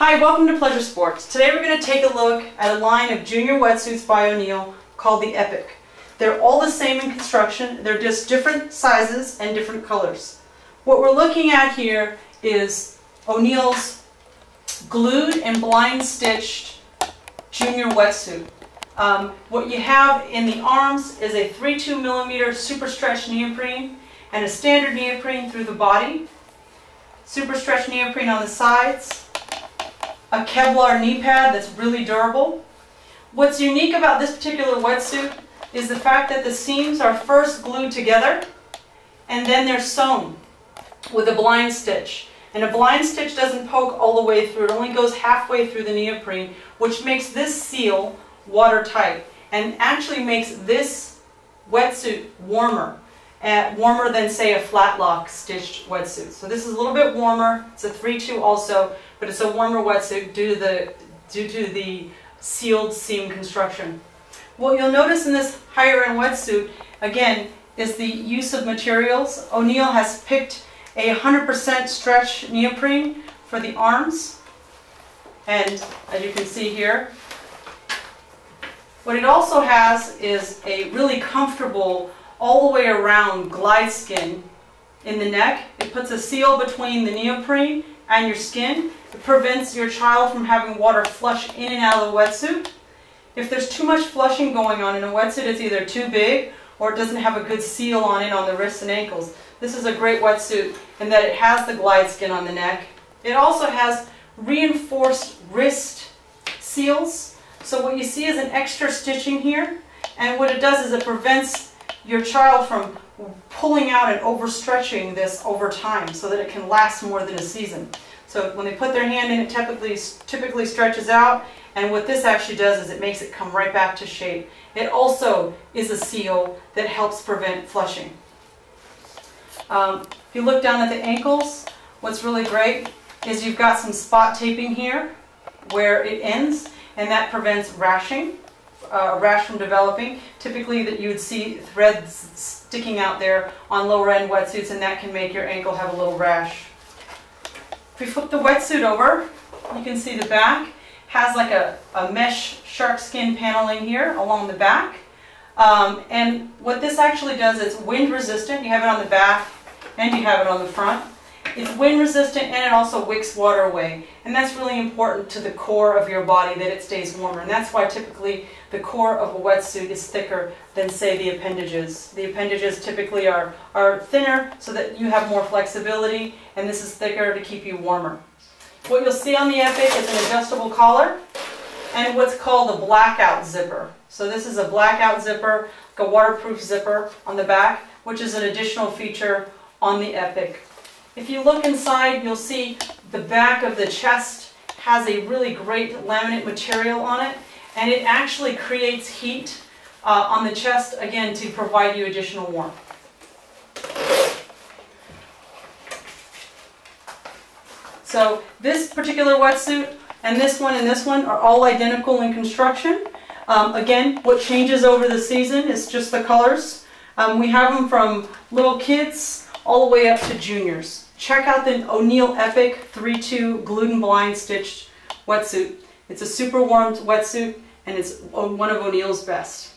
Hi, welcome to Pleasure Sports. Today we're going to take a look at a line of junior wetsuits by Oneill called the Epic. They're all the same in construction, they're just different sizes and different colors. What we're looking at here is Oneill's glued and blind stitched junior wetsuit. What you have in the arms is a 3.2mm super stretch neoprene and a standard neoprene through the body, super stretch neoprene on the sides, a Kevlar knee pad that's really durable. What's unique about this particular wetsuit is the fact that the seams are first glued together and then they're sewn with a blind stitch. And a blind stitch doesn't poke all the way through, it only goes halfway through the neoprene, which makes this seal watertight and actually makes this wetsuit warmer. Warmer than, say, a flat lock stitched wetsuit. So this is a little bit warmer. It's a 3.2 also, but it's a warmer wetsuit due to the sealed seam construction. What you'll notice in this higher end wetsuit, again, is the use of materials. Oneill has picked a 100% stretch neoprene for the arms, and as you can see here, what it also has is a really comfortable all the way around glide skin in the neck. It puts a seal between the neoprene and your skin. It prevents your child from having water flush in and out of the wetsuit. If there's too much flushing going on in a wetsuit, it's either too big or it doesn't have a good seal on it on the wrists and ankles. This is a great wetsuit in that it has the glide skin on the neck. It also has reinforced wrist seals. So what you see is an extra stitching here, and what it does is it prevents your child from pulling out and overstretching this over time so that it can last more than a season. So when they put their hand in, it typically stretches out, and what this actually does is it makes it come right back to shape. It also is a seal that helps prevent flushing. If you look down at the ankles, what's really great is you've got some spot taping here where it ends, and that prevents rashing. Rash from developing. Typically that you would see threads sticking out there on lower end wetsuits, and that can make your ankle have a little rash. If we flip the wetsuit over, you can see the back has like a mesh shark skin paneling here along the back. And what this actually does is wind resistant. You have it on the back and you have it on the front. It's wind resistant and it also wicks water away. And that's really important to the core of your body, that it stays warmer. And that's why typically the core of a wetsuit is thicker than, say, the appendages. The appendages typically are thinner so that you have more flexibility, and this is thicker to keep you warmer. What you'll see on the Epic is an adjustable collar and what's called a blackout zipper. So this is a blackout zipper, like a waterproof zipper on the back, which is an additional feature on the Epic. If you look inside, you'll see the back of the chest has a really great laminate material on it, and it actually creates heat on the chest, again, to provide you additional warmth. So this particular wetsuit and this one are all identical in construction. Again, what changes over the season is just the colors. We have them from little kids all the way up to juniors. Check out the Oneill Epic 3.2 glued and blind stitched wetsuit. It's a super warm wetsuit and it's one of Oneill's best.